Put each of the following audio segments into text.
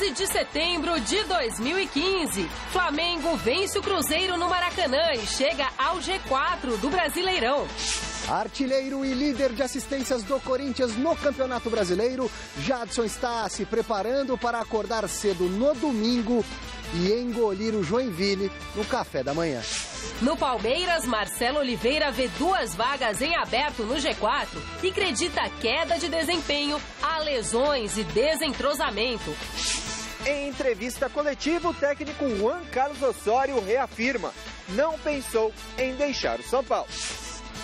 11 de setembro de 2015. Flamengo vence o Cruzeiro no Maracanã e chega ao G4 do Brasileirão. Artilheiro e líder de assistências do Corinthians no Campeonato Brasileiro, Jadson está se preparando para acordar cedo no domingo e engolir o Joinville no café da manhã. No Palmeiras, Marcelo Oliveira vê 2 vagas em aberto no G4 e acredita queda de desempenho, a lesões e desentrosamento. Em entrevista coletiva, o técnico Juan Carlos Osório reafirma: não pensou em deixar o São Paulo.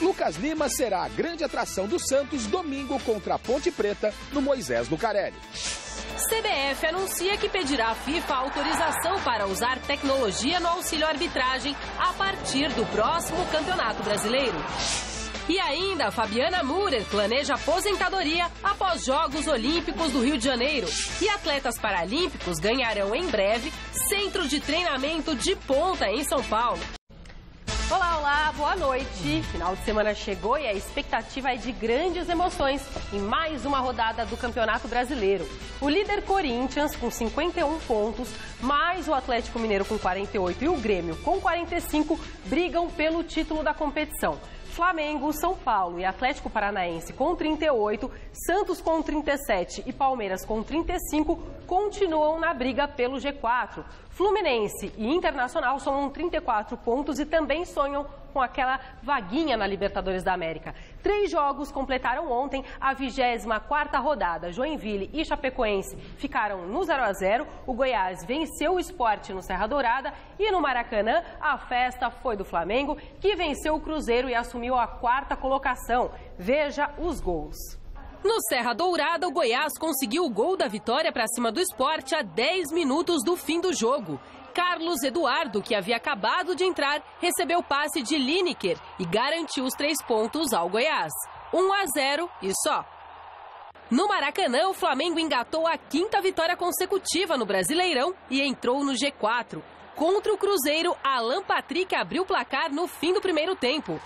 Lucas Lima será a grande atração do Santos domingo contra a Ponte Preta no Moisés Lucarelli. CBF anuncia que pedirá à FIFA autorização para usar tecnologia no auxílio arbitragem a partir do próximo Campeonato Brasileiro. E ainda, Fabiana Müller planeja aposentadoria após Jogos Olímpicos do Rio de Janeiro. E atletas paralímpicos ganharão em breve centro de treinamento de ponta em São Paulo. Olá, olá, boa noite. Final de semana chegou e a expectativa é de grandes emoções em mais uma rodada do Campeonato Brasileiro. O líder Corinthians com 51 pontos, mais o Atlético Mineiro com 48 e o Grêmio com 45 brigam pelo título da competição. Flamengo, São Paulo e Atlético Paranaense com 38, Santos com 37 e Palmeiras com 35 continuam na briga pelo G4. Fluminense e Internacional somam 34 pontos e também sonham com aquela vaguinha na Libertadores da América. 3 jogos completaram ontem a 24ª rodada. Joinville e Chapecoense ficaram no 0-0. O Goiás venceu o Sport no Serra Dourada e no Maracanã a festa foi do Flamengo, que venceu o Cruzeiro e assumiu a 4ª colocação. Veja os gols. No Serra Dourada, o Goiás conseguiu o gol da vitória para cima do Sport a 10 minutos do fim do jogo. Carlos Eduardo, que havia acabado de entrar, recebeu o passe de Lineker e garantiu os 3 pontos ao Goiás. 1-0 e só. No Maracanã, o Flamengo engatou a 5ª vitória consecutiva no Brasileirão e entrou no G4. Contra o Cruzeiro, Alan Patrick abriu o placar no fim do primeiro tempo.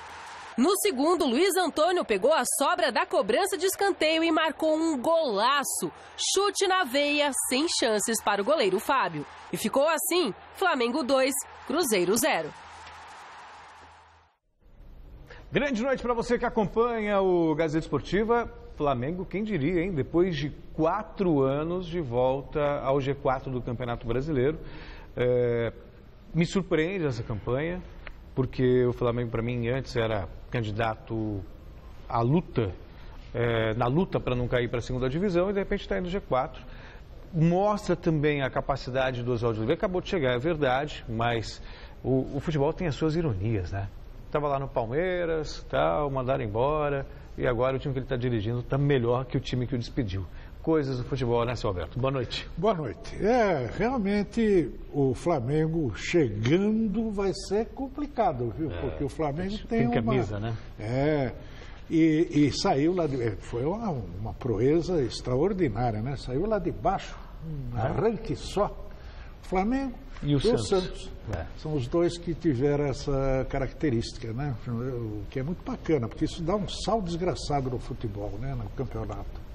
No segundo, Luiz Antônio pegou a sobra da cobrança de escanteio e marcou um golaço. Chute na veia, sem chances para o goleiro Fábio. E ficou assim, Flamengo 2, Cruzeiro 0. Grande noite para você que acompanha o Gazeta Esportiva. Flamengo, quem diria, hein? Depois de 4 anos de volta ao G4 do Campeonato Brasileiro. Me surpreende essa campanha, porque o Flamengo, para mim, antes era candidato à luta, na luta para não cair para a segunda divisão, e de repente está indo no G4. Mostra também a capacidade do Oswaldo Oliveira. Acabou de chegar, é verdade, mas o futebol tem as suas ironias, né? Estava lá no Palmeiras, tal, mandaram embora, e agora o time que ele está dirigindo está melhor que o time que o despediu. Coisas do futebol, né, seu Alberto? Boa noite. Boa noite. Realmente o Flamengo chegando vai ser complicado, viu? Porque o Flamengo tem camisa, né? E saiu lá foi uma proeza extraordinária, né? Saiu lá de baixo, arranque só. O Flamengo e o Santos. São os dois que tiveram essa característica, né? O que é muito bacana, porque isso dá um salto desgraçado no futebol, né? No campeonato.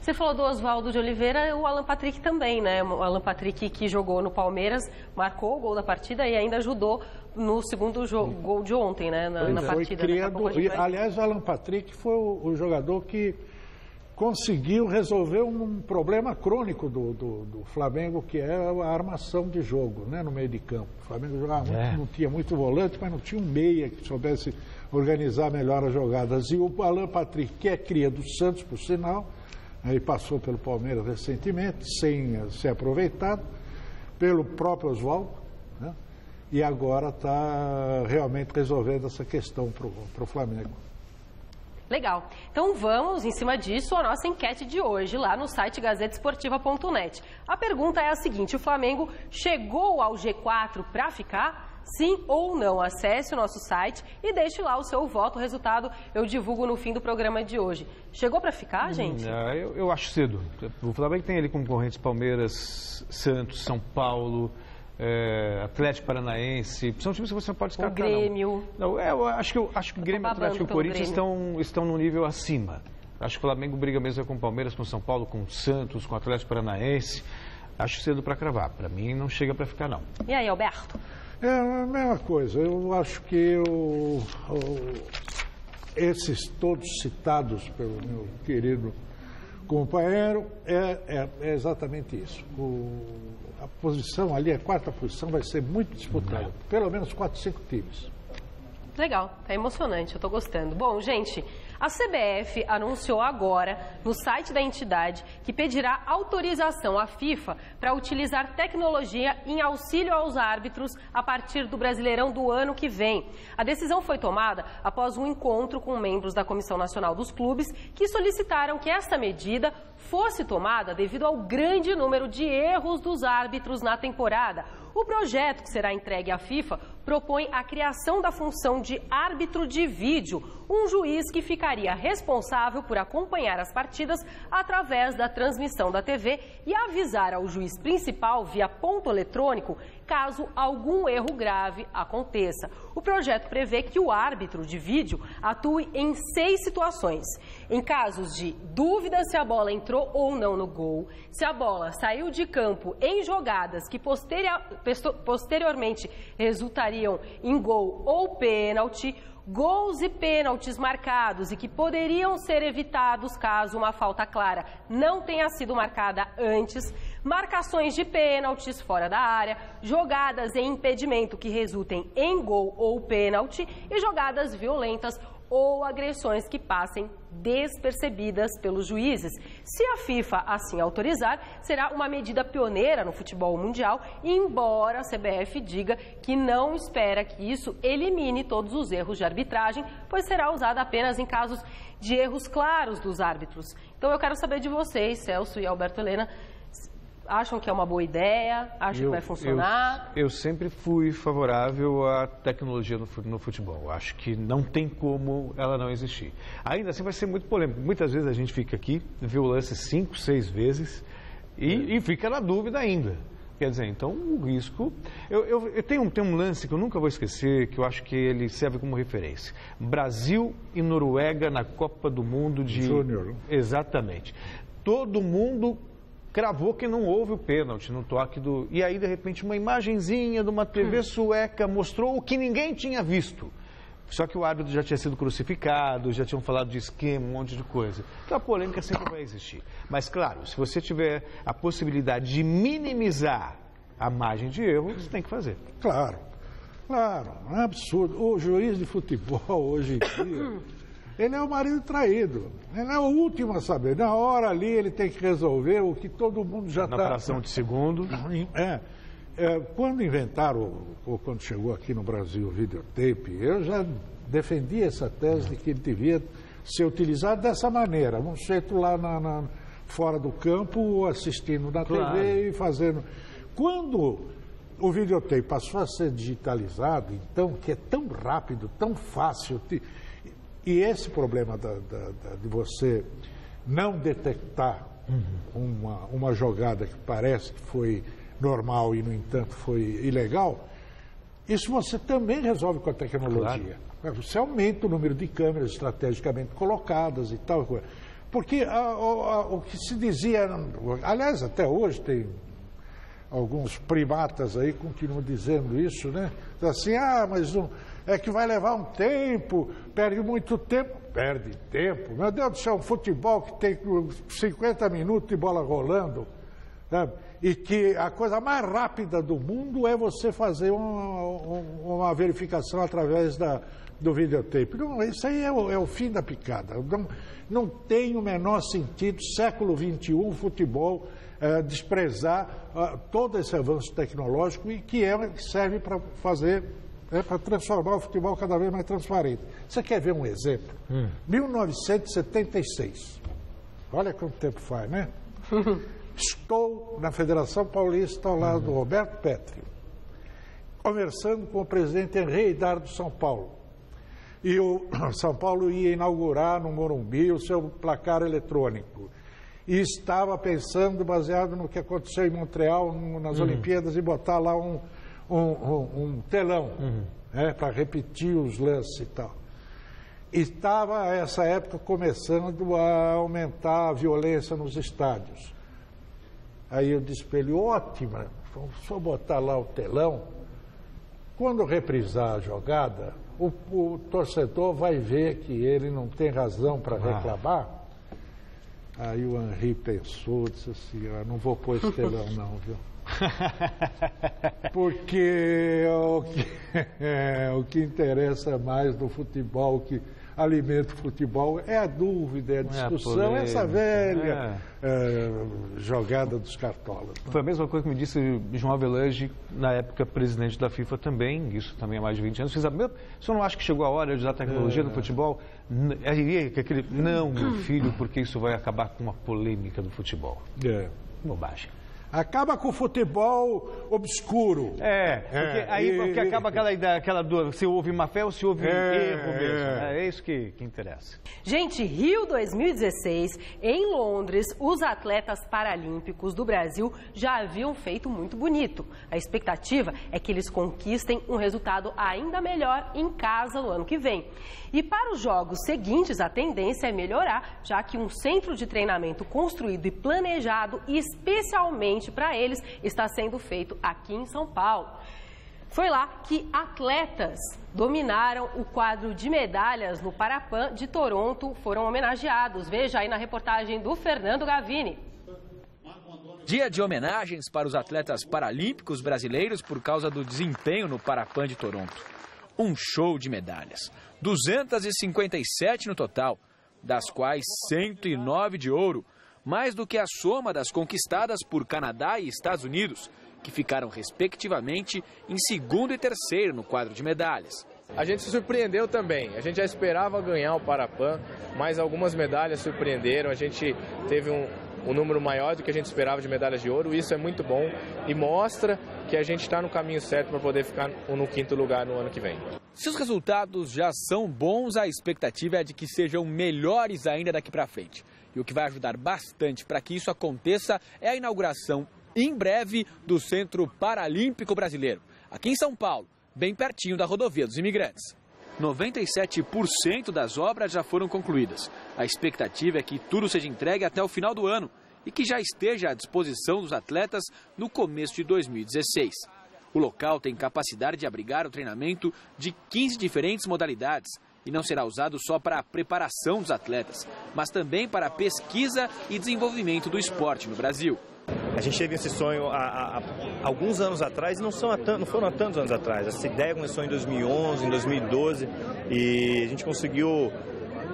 Você falou do Oswaldo de Oliveira, o Alan Patrick também, né? O Alan Patrick, que jogou no Palmeiras, marcou o gol da partida e ainda ajudou no segundo gol de ontem, né? Na partida. Aliás, o Alan Patrick foi o jogador que conseguiu resolver um problema crônico do Flamengo, que é a armação de jogo, né? No meio de campo. O Flamengo jogava não tinha muito volante, mas não tinha um meia que soubesse organizar melhor as jogadas. E o Alan Patrick, que é cria do Santos, por sinal, ele passou pelo Palmeiras recentemente, sem ser aproveitado, pelo próprio Oswaldo, né? E agora está realmente resolvendo essa questão para o Flamengo. Legal. Então vamos, em cima disso, a nossa enquete de hoje, lá no site gazetesportiva.net. A pergunta é a seguinte: o Flamengo chegou ao G4 para ficar? Sim ou não? Acesse o nosso site e deixe lá o seu voto. O resultado eu divulgo no fim do programa de hoje. Chegou para ficar, gente? Eu acho cedo. O Flamengo tem ali concorrentes: Palmeiras, Santos, São Paulo, Atlético Paranaense. São times que você não pode descartar. O Grêmio. Não, eu acho que o Grêmio, Atlético e o Corinthians estão num nível acima. Acho que o Flamengo briga mesmo com o Palmeiras, com o São Paulo, com o Santos, com o Atlético Paranaense. Acho cedo para cravar. Para mim, não chega para ficar, não. E aí, Alberto? É a mesma coisa. Eu acho que esses todos citados pelo meu querido companheiro é exatamente isso. A posição ali, a quarta posição, vai ser muito disputada. Pelo menos 4, 5 times. Legal, tá emocionante, eu tô gostando. Bom, gente, a CBF anunciou agora no site da entidade que pedirá autorização à FIFA para utilizar tecnologia em auxílio aos árbitros a partir do Brasileirão do ano que vem. A decisão foi tomada após um encontro com membros da Comissão Nacional dos Clubes que solicitaram que essa medida fosse tomada devido ao grande número de erros dos árbitros na temporada. O projeto que será entregue à FIFA propõe a criação da função de árbitro de vídeo, um juiz que ficaria responsável por acompanhar as partidas através da transmissão da TV e avisar ao juiz principal via ponto eletrônico caso algum erro grave aconteça. O projeto prevê que o árbitro de vídeo atue em 6 situações. Em casos de dúvida se a bola entrou ou não no gol, se a bola saiu de campo em jogadas que posteriormente resultariam em gol ou pênalti, gols e pênaltis marcados e que poderiam ser evitados caso uma falta clara não tenha sido marcada antes, marcações de pênaltis fora da área, jogadas em impedimento que resultem em gol ou pênalti e jogadas violentas ou agressões que passem despercebidas pelos juízes. Se a FIFA assim autorizar, será uma medida pioneira no futebol mundial, embora a CBF diga que não espera que isso elimine todos os erros de arbitragem, pois será usada apenas em casos de erros claros dos árbitros. Então eu quero saber de vocês, Celso e Alberto Helena, acham que é uma boa ideia? Acham que vai funcionar? Eu sempre fui favorável à tecnologia no futebol. Acho que não tem como ela não existir. Ainda assim vai ser muito polêmico. Muitas vezes a gente fica aqui, vê o lance 5, 6 vezes e fica na dúvida ainda. Quer dizer, então o risco... Eu tenho um lance que eu nunca vou esquecer, que eu acho que ele serve como referência. Brasil e Noruega na Copa do Mundo de... Júnior. Exatamente. Todo mundo cravou que não houve o pênalti no toque do... E aí, de repente, uma imagenzinha de uma TV sueca mostrou o que ninguém tinha visto. Só que o árbitro já tinha sido crucificado, já tinham falado de esquema, um monte de coisa. Então a polêmica sempre vai existir. Mas, claro, se você tiver a possibilidade de minimizar a margem de erro, você tem que fazer. Claro, claro, é absurdo. O juiz de futebol, hoje em dia, ele é o marido traído. Ele é o último a saber. Na hora ali, ele tem que resolver o que todo mundo já está... Na fração de segundo. Quando inventaram, ou quando chegou aqui no Brasil o videotape, eu já defendi essa tese de que ele devia ser utilizado dessa maneira. Um sujeito lá fora do campo, assistindo na TV e fazendo... Quando o videotape passou a ser digitalizado, então, que é tão rápido, tão fácil... E esse problema de você não detectar uma jogada que parece que foi normal e, no entanto, foi ilegal, isso você também resolve com a tecnologia. Claro. Você aumenta o número de câmeras estrategicamente colocadas e tal. Porque o que se dizia... Aliás, até hoje tem alguns primatas aí que continuam dizendo isso, né? Assim, mas é que vai levar um tempo, perde muito tempo. Perde tempo. Meu Deus do céu, um futebol que tem 50 minutos de bola rolando, sabe? E que a coisa mais rápida do mundo é você fazer uma verificação através do videotape. Não, isso aí é o fim da picada. Não tem o menor sentido, século XXI, futebol, desprezar todo esse avanço tecnológico e que serve para fazer... para transformar o futebol cada vez mais transparente. Você quer ver um exemplo? 1976. Olha quanto tempo faz, né? Estou na Federação Paulista ao lado do Roberto Petri, conversando com o presidente Henri Idar do São Paulo. E o São Paulo ia inaugurar no Morumbi o seu placar eletrônico. E estava pensando, baseado no que aconteceu em Montreal, nas Olimpíadas, e botar lá um telão, para repetir os lances e tal. Estava, essa época, começando a aumentar a violência nos estádios. Aí eu disse para ele, ótima, só botar lá o telão. Quando reprisar a jogada, o torcedor vai ver que ele não tem razão para reclamar. Aí o Henri pensou, disse assim, não vou pôr esse telão não, viu? Porque o que interessa mais no futebol, o que alimenta o futebol é a dúvida, é a discussão, essa velha jogada dos cartolas. Foi a mesma coisa que me disse João Avelange, na época presidente da FIFA também, isso também há mais de 20 anos. O senhor não acha que chegou a hora de usar tecnologia no futebol? Não, meu filho, porque isso vai acabar com uma polêmica do futebol. Bobagem. Acaba com o futebol obscuro. Porque acaba aquela dor, se houve má fé ou se houve erro mesmo. É isso que interessa. Gente, Rio 2016, em Londres, os atletas paralímpicos do Brasil já haviam feito muito bonito. A expectativa é que eles conquistem um resultado ainda melhor em casa no ano que vem. E para os jogos seguintes, a tendência é melhorar, já que um centro de treinamento construído e planejado especialmente para eles está sendo feito aqui em São Paulo. Foi lá que atletas dominaram o quadro de medalhas no Parapan de Toronto, foram homenageados. Veja aí na reportagem do Fernando Gavini. Dia de homenagens para os atletas paralímpicos brasileiros por causa do desempenho no Parapan de Toronto. Um show de medalhas, 257 no total, das quais 109 de ouro, mais do que a soma das conquistadas por Canadá e Estados Unidos, que ficaram respectivamente em segundo e terceiro no quadro de medalhas. A gente se surpreendeu também, a gente já esperava ganhar o Parapan, mas algumas medalhas surpreenderam, a gente teve um número maior do que a gente esperava de medalhas de ouro, isso é muito bom e mostra que a gente está no caminho certo para poder ficar no quinto lugar no ano que vem. Se os resultados já são bons, a expectativa é de que sejam melhores ainda daqui para frente. E o que vai ajudar bastante para que isso aconteça é a inauguração em breve do Centro Paralímpico Brasileiro, aqui em São Paulo, bem pertinho da rodovia dos imigrantes. 97% das obras já foram concluídas. A expectativa é que tudo seja entregue até o final do ano e que já esteja à disposição dos atletas no começo de 2016. O local tem capacidade de abrigar o treinamento de 15 diferentes modalidades e não será usado só para a preparação dos atletas, mas também para a pesquisa e desenvolvimento do esporte no Brasil. A gente teve esse sonho há alguns anos atrás e não foram há tantos anos atrás. Essa ideia começou em 2011, em 2012 e a gente conseguiu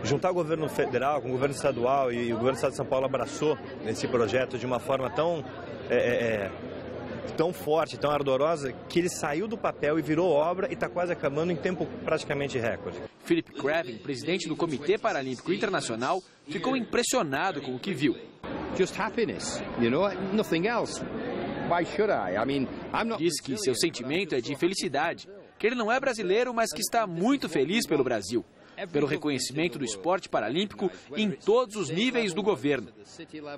juntar o governo federal com o governo estadual e o governo do estado de São Paulo abraçou esse projeto de uma forma tão forte, tão ardorosa, que ele saiu do papel e virou obra e está quase acabando em tempo praticamente recorde. Philip Craven, presidente do Comitê Paralímpico Internacional, ficou impressionado com o que viu. Diz que seu sentimento é de felicidade, que ele não é brasileiro, mas que está muito feliz pelo Brasil, pelo reconhecimento do esporte paralímpico em todos os níveis do governo.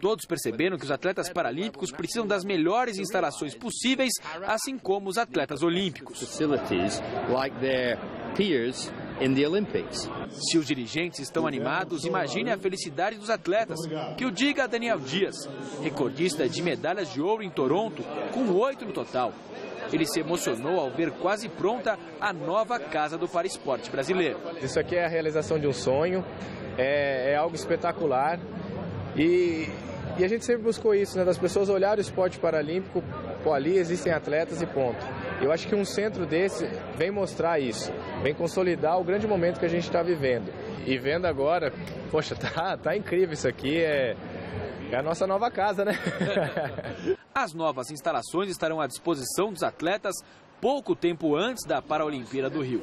Todos perceberam que os atletas paralímpicos precisam das melhores instalações possíveis, assim como os atletas olímpicos. Se os dirigentes estão animados, imagine a felicidade dos atletas. Que o diga Daniel Dias, recordista de medalhas de ouro em Toronto, com 8 no total. Ele se emocionou ao ver quase pronta a nova casa do paraesporte brasileiro. Isso aqui é a realização de um sonho, é algo espetacular e a gente sempre buscou isso, né, das pessoas olharem o esporte paralímpico, ali existem atletas e ponto. Eu acho que um centro desse vem mostrar isso, vem consolidar o grande momento que a gente está vivendo. E vendo agora, poxa, tá incrível isso aqui, é a nossa nova casa, né? As novas instalações estarão à disposição dos atletas pouco tempo antes da Paralimpíada do Rio.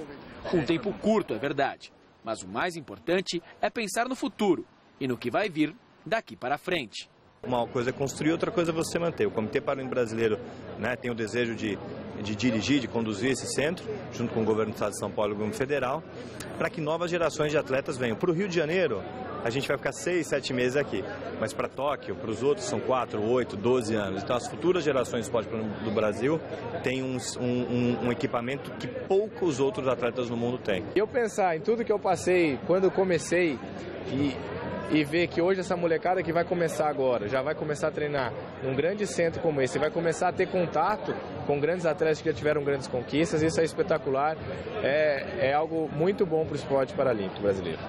Um tempo curto, é verdade, mas o mais importante é pensar no futuro e no que vai vir daqui para frente. Uma coisa é construir, outra coisa é você manter. O Comitê Paralímpico Brasileiro, né, tem o desejo de dirigir, de conduzir esse centro, junto com o governo do estado de São Paulo e o governo federal, para que novas gerações de atletas venham. Para o Rio de Janeiro, a gente vai ficar 6, 7 meses aqui, mas para Tóquio, para os outros, são 4, 8, 12 anos. Então, as futuras gerações de esporte do Brasil têm um equipamento que poucos outros atletas no mundo têm. Eu pensar em tudo que eu passei quando eu comecei e ver que hoje essa molecada que vai começar agora, já vai começar a treinar num grande centro como esse, vai começar a ter contato com grandes atletas que já tiveram grandes conquistas, isso é espetacular, é algo muito bom para o esporte paralímpico brasileiro.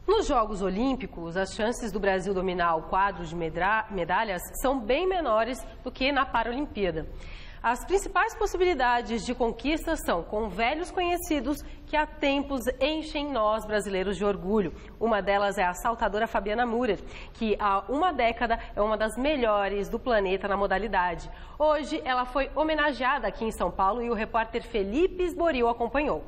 Nos Jogos Olímpicos, as chances do Brasil dominar o quadro de medalhas são bem menores do que na Paralimpíada. As principais possibilidades de conquista são com velhos conhecidos que há tempos enchem nós brasileiros de orgulho. Uma delas é a saltadora Fabiana Müller, que há uma década é uma das melhores do planeta na modalidade. Hoje ela foi homenageada aqui em São Paulo e o repórter Felipe Esboril acompanhou.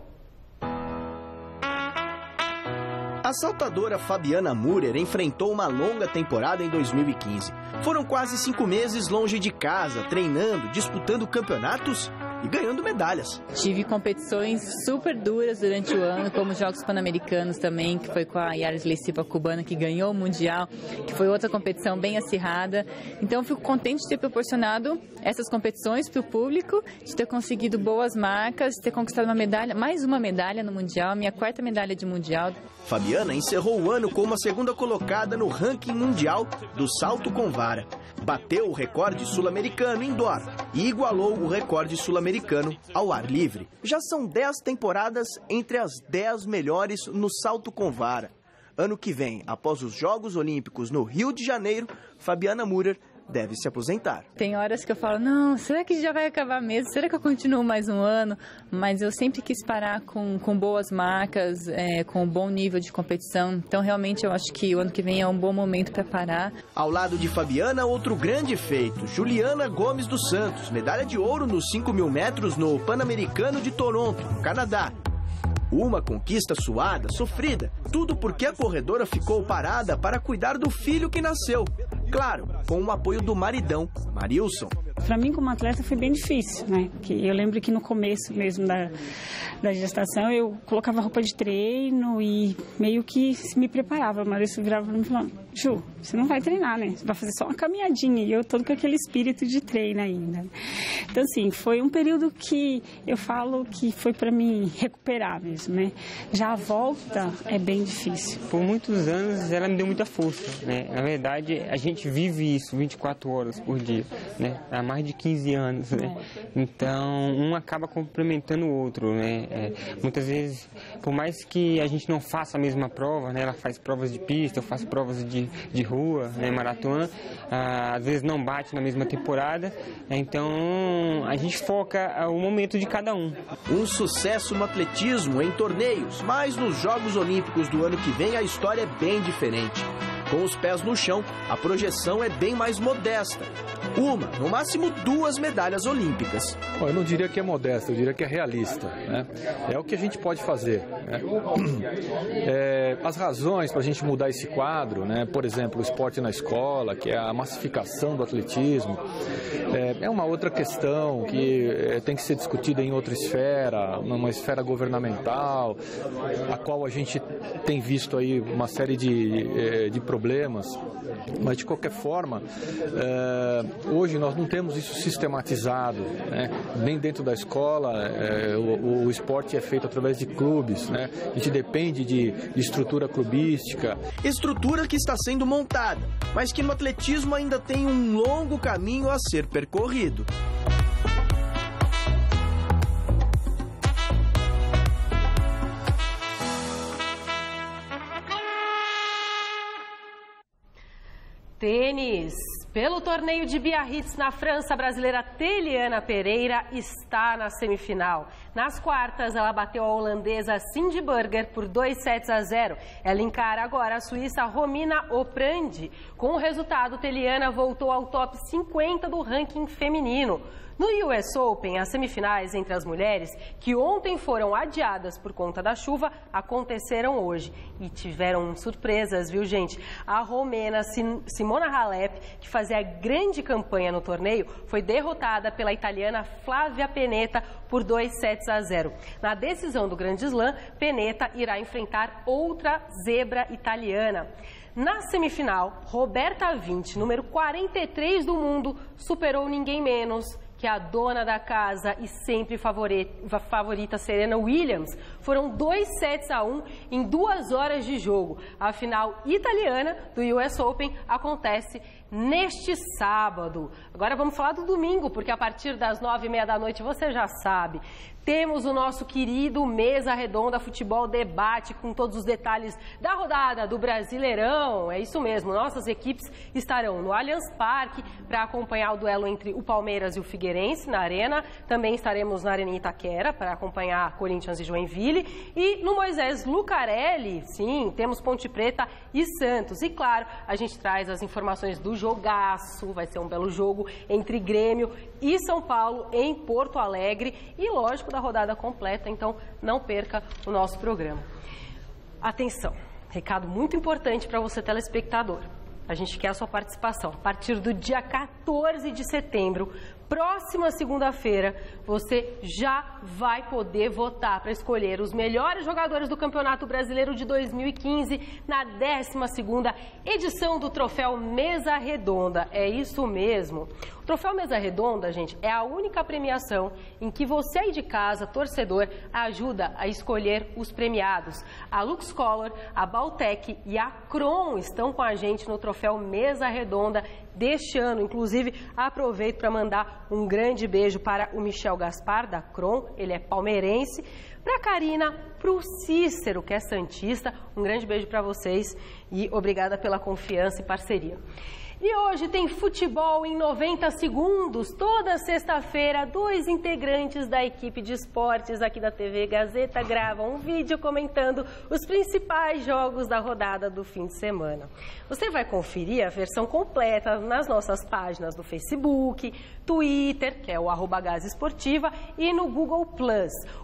A saltadora Fabiana Müller enfrentou uma longa temporada em 2015. Foram quase 5 meses longe de casa, treinando, disputando campeonatos e ganhando medalhas. Tive competições super duras durante o ano, como os Jogos Pan-Americanos também, que foi com a Yaris Lecipa, cubana, que ganhou o Mundial, que foi outra competição bem acirrada. Então, eu fico contente de ter proporcionado essas competições para o público, de ter conseguido boas marcas, de ter conquistado uma medalha, mais uma medalha no Mundial, minha 4ª medalha de Mundial. Fabiana encerrou o ano como a 2ª colocada no ranking mundial do salto com vara. Bateu o recorde sul-americano indoor e igualou o recorde sul-americano ao ar livre. Já são 10 temporadas entre as 10 melhores no salto com vara. Ano que vem, após os Jogos Olímpicos no Rio de Janeiro, Fabiana Müller deve se aposentar. Tem horas que eu falo, não, será que já vai acabar mesmo? Será que eu continuo mais um ano? Mas eu sempre quis parar com boas marcas, com um bom nível de competição. Então, realmente, eu acho que o ano que vem é um bom momento para parar. Ao lado de Fabiana, outro grande feito, Juliana Gomes dos Santos, medalha de ouro nos 5.000 metros no Pan-Americano de Toronto, no Canadá. Uma conquista suada, sofrida, tudo porque a corredora ficou parada para cuidar do filho que nasceu. Claro, com o apoio do maridão, Marilson. Para mim, como atleta, foi bem difícil, né? Que eu lembro que no começo mesmo da gestação, eu colocava roupa de treino e meio que me preparava. O Marilson virava para mim e falava, Ju, você não vai treinar, né? Você vai fazer só uma caminhadinha. E eu todo com aquele espírito de treino ainda. Então, assim, foi um período que eu falo que foi para mim recuperar mesmo, né? Já a volta é bem difícil. Por muitos anos, ela me deu muita força, né? Na verdade, a gente vive isso 24 horas por dia, né? Há mais de 15 anos, né? Então, um acaba complementando o outro, né? Muitas vezes, por mais que a gente não faça a mesma prova, né? Ela faz provas de pista, eu faço provas de rua, né? Maratona, às vezes não bate na mesma temporada, então a gente foca o momento de cada um. Um sucesso no atletismo, em torneios, mas nos Jogos Olímpicos do ano que vem a história é bem diferente. Com os pés no chão, a projeção é bem mais modesta. Uma, no máximo 2 medalhas olímpicas. Eu não diria que é modesta, eu diria que é realista, né? É o que a gente pode fazer, né? As razões para a gente mudar esse quadro, né? Por exemplo, o esporte na escola, que é a massificação do atletismo, é uma outra questão que tem que ser discutida em outra esfera, numa esfera governamental, a qual a gente tem visto aí uma série de problemas, mas de qualquer forma, hoje nós não temos isso sistematizado, né? Bem dentro da escola, o esporte é feito através de clubes, né? A gente depende de estrutura clubística. Estrutura que está sendo montada, mas que no atletismo ainda tem um longo caminho a ser percorrido. Tênis. Pelo torneio de Biarritz na França, a brasileira Teliana Pereira está na semifinal. Nas quartas, ela bateu a holandesa Cindy Burger por 2-0. Ela encara agora a suíça Romina Oprandi. Com o resultado, Teliana voltou ao top 50 do ranking feminino. No US Open, as semifinais entre as mulheres, que ontem foram adiadas por conta da chuva, aconteceram hoje. E tiveram surpresas, viu, gente? A romena Simona Halep, que fazia grande campanha no torneio, foi derrotada pela italiana Flávia Pennetta por 2-0. Na decisão do Grande Slam, Pennetta irá enfrentar outra zebra italiana. Na semifinal, Roberta Vinci, número 43 do mundo, superou ninguém menos que a dona da casa e sempre favorita Serena Williams foram 2-1 em 2 horas de jogo. A final italiana do US Open acontece neste sábado. Agora vamos falar do domingo, porque a partir das 9h30 da noite, você já sabe, temos o nosso querido Mesa Redonda Futebol Debate, com todos os detalhes da rodada do Brasileirão. É isso mesmo, nossas equipes estarão no Allianz Parque para acompanhar o duelo entre o Palmeiras e o Figueirense na Arena. Também estaremos na Arena Itaquera para acompanhar Corinthians e Joinville. E no Moisés Lucarelli, sim, temos Ponte Preta e Santos. E claro, a gente traz as informações do jogaço, vai ser um belo jogo entre Grêmio e São Paulo em Porto Alegre e, lógico, da rodada completa, então não perca o nosso programa. Atenção, recado muito importante para você, telespectador. A gente quer a sua participação. A partir do dia 14 de setembro, próxima segunda-feira, você já vai poder votar para escolher os melhores jogadores do Campeonato Brasileiro de 2015 na 12ª edição do Troféu Mesa Redonda. É isso mesmo. O Troféu Mesa Redonda, gente, é a única premiação em que você aí de casa, torcedor, ajuda a escolher os premiados. A Lux Color, a Baltec e a Kron estão com a gente no Troféu Mesa Redonda deste ano. Inclusive, aproveito para mandar um grande beijo para o Michel Gaspar, da Kron, ele é palmeirense, para a Karina, para o Cícero, que é santista. Um grande beijo para vocês e obrigada pela confiança e parceria. E hoje tem futebol em 90 segundos. Toda sexta-feira, 2 integrantes da equipe de esportes aqui da TV Gazeta gravam um vídeo comentando os principais jogos da rodada do fim de semana. Você vai conferir a versão completa nas nossas páginas do Facebook, Twitter, que é o @gazesportiva, e no Google+.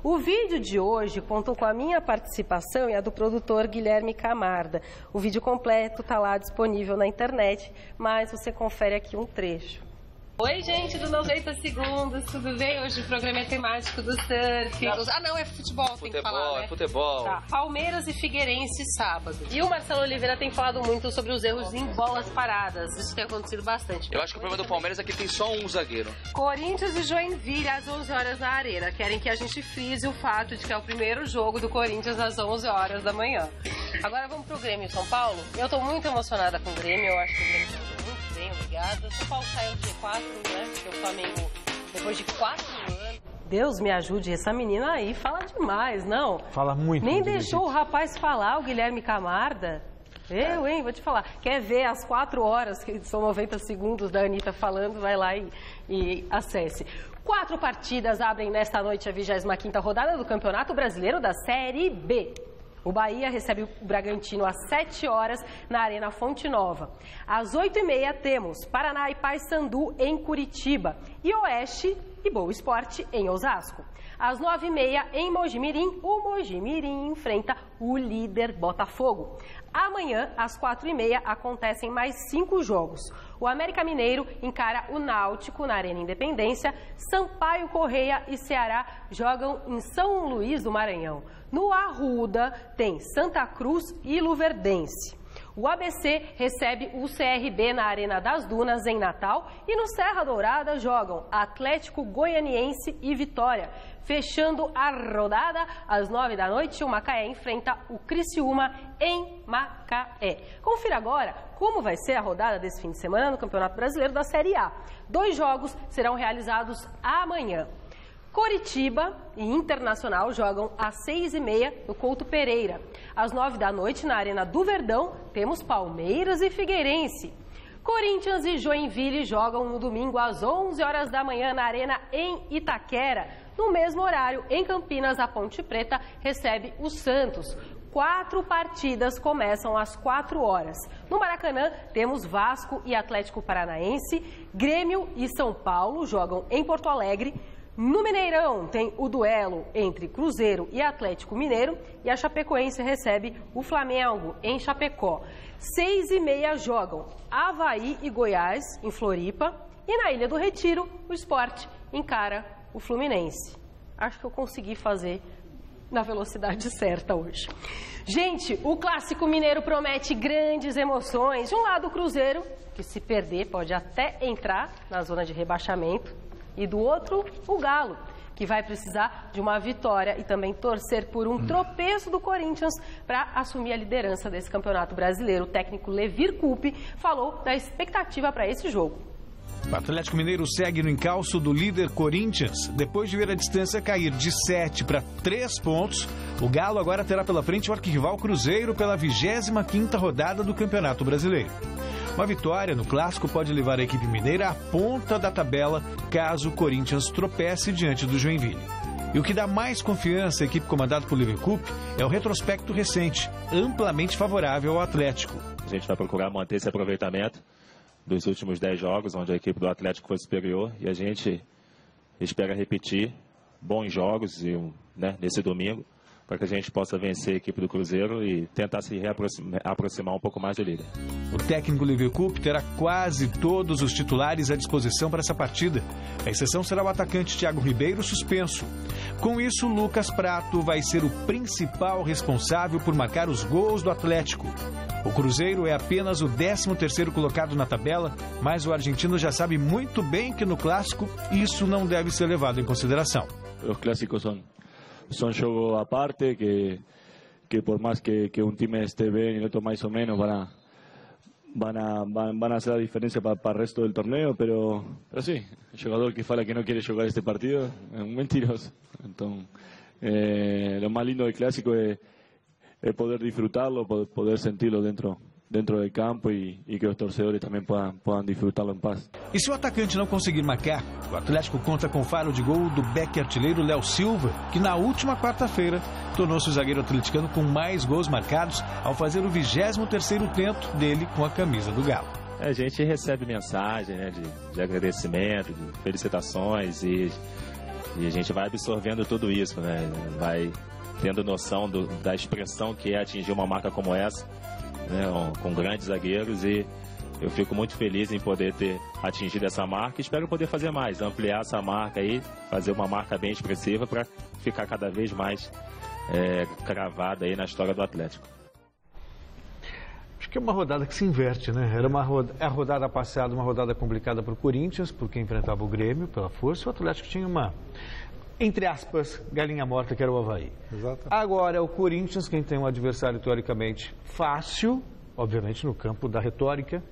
O vídeo de hoje contou com a minha participação e a do produtor Guilherme Camarda. O vídeo completo está lá disponível na internet, mas você confere aqui um trecho. Oi, gente do 90 segundos, tudo bem? Hoje o programa é temático do surf. Ah, não, é futebol, tem que falar, né? Futebol. Tá. Palmeiras e Figueirense sábado. E o Marcelo Oliveira tem falado muito sobre os erros em bolas paradas. Isso tem acontecido bastante. Eu acho que o problema do Palmeiras é que tem só um zagueiro. Corinthians e Joinville às 11 horas na Arena. Querem que a gente frise o fato de que é o primeiro jogo do Corinthians às 11 horas da manhã. Agora vamos pro Grêmio e São Paulo. Eu tô muito emocionada com o Grêmio. Eu acho que o Grêmio tá muito bem, obrigada. O São Paulo saiu de G4, né? Porque o Flamengo, depois de 4 anos... Deus me ajude, essa menina aí fala demais, não? Fala muito. Nem deixou o rapaz falar, o Guilherme Camarda. Eu, hein? Vou te falar. Quer ver as 4 horas, que são 90 segundos da Anitta falando, vai lá e acesse. 4 partidas abrem nesta noite a 25ª rodada do Campeonato Brasileiro da Série B. O Bahia recebe o Bragantino às 7 horas na Arena Fonte Nova. Às 8h30 temos Paraná e Paysandu em Curitiba e Oeste e Boa Esporte em Osasco. Às 9h30 em Mojimirim, o Mojimirim enfrenta o líder Botafogo. Amanhã, às 4h30, acontecem mais 5 jogos. O América Mineiro encara o Náutico na Arena Independência. Sampaio Correia e Ceará jogam em São Luís do Maranhão. No Arruda tem Santa Cruz e Luverdense. O ABC recebe o CRB na Arena das Dunas, em Natal. E no Serra Dourada jogam Atlético Goianiense e Vitória. Fechando a rodada, às 9 da noite, o Macaé enfrenta o Criciúma em Macaé. Confira agora como vai ser a rodada desse fim de semana no Campeonato Brasileiro da Série A. 2 jogos serão realizados amanhã. Coritiba e Internacional jogam às 6h30 no Couto Pereira. Às 9 da noite, na Arena do Verdão, temos Palmeiras e Figueirense. Corinthians e Joinville jogam no domingo às 11 horas da manhã na Arena em Itaquera. No mesmo horário, em Campinas, a Ponte Preta recebe o Santos. 4 partidas começam às 4 horas. No Maracanã, temos Vasco e Atlético Paranaense. Grêmio e São Paulo jogam em Porto Alegre. No Mineirão tem o duelo entre Cruzeiro e Atlético Mineiro e a Chapecoense recebe o Flamengo em Chapecó. 6h30 jogam Avaí e Goiás em Floripa e na Ilha do Retiro o Sport encara o Fluminense. Acho que eu consegui fazer na velocidade certa hoje. Gente, o Clássico Mineiro promete grandes emoções. De um lado o Cruzeiro, que se perder pode até entrar na zona de rebaixamento. E do outro, o Galo, que vai precisar de uma vitória e também torcer por um tropeço do Corinthians para assumir a liderança desse campeonato brasileiro. O técnico Levir Coupe falou da expectativa para esse jogo. O Atlético Mineiro segue no encalço do líder Corinthians. Depois de ver a distância cair de 7 para 3 pontos, o Galo agora terá pela frente o arquirrival Cruzeiro pela 25ª rodada do Campeonato Brasileiro. Uma vitória no Clássico pode levar a equipe mineira à ponta da tabela caso o Corinthians tropece diante do Joinville. E o que dá mais confiança à equipe comandada por Levir Coupe é o retrospecto recente, amplamente favorável ao Atlético. A gente vai procurar manter esse aproveitamento dos últimos 10 jogos, onde a equipe do Atlético foi superior, e a gente espera repetir bons jogos nesse domingo, para que a gente possa vencer a equipe do Cruzeiro e tentar se aproximar um pouco mais do líder. O técnico Levir Coupe terá quase todos os titulares à disposição para essa partida. A exceção será o atacante Thiago Ribeiro, suspenso. Com isso, Lucas Prato vai ser o principal responsável por marcar os gols do Atlético. O Cruzeiro é apenas o 13º colocado na tabela, mas o argentino já sabe muito bem que no Clássico isso não deve ser levado em consideração. Os clássicos são jogos à parte, que por mais que time esté bem e outro mais ou menos, van a hacer a diferença para o resto do torneio, pero sí, o jogador que fala que não quer jogar este partido é um mentiroso. Então, o mais lindo do clássico é poder disfrutarlo, poder sentirlo dentro do campo e que os torcedores também possam disfrutá-lo em paz. E se o atacante não conseguir marcar, o Atlético conta com o faro de gol do back artilheiro Léo Silva, que na última quarta-feira tornou-se o zagueiro atleticano com mais gols marcados ao fazer o 23º tento dele com a camisa do Galo. A gente recebe mensagem de agradecimento, de felicitações e a gente vai absorvendo tudo isso, vai tendo noção da expressão que é atingir uma marca como essa, com grandes zagueiros, e eu fico muito feliz em poder ter atingido essa marca e espero poder fazer mais, ampliar essa marca aí, fazer uma marca bem expressiva para ficar cada vez mais cravada aí na história do Atlético. Acho que é uma rodada que se inverte, Era a rodada passada, uma rodada complicada para o Corinthians, porque enfrentava o Grêmio pela força, o Atlético tinha uma, entre aspas, galinha morta, que era o Avaí. Exatamente. Agora é o Corinthians quem tem um adversário teoricamente fácil, obviamente no campo da retórica,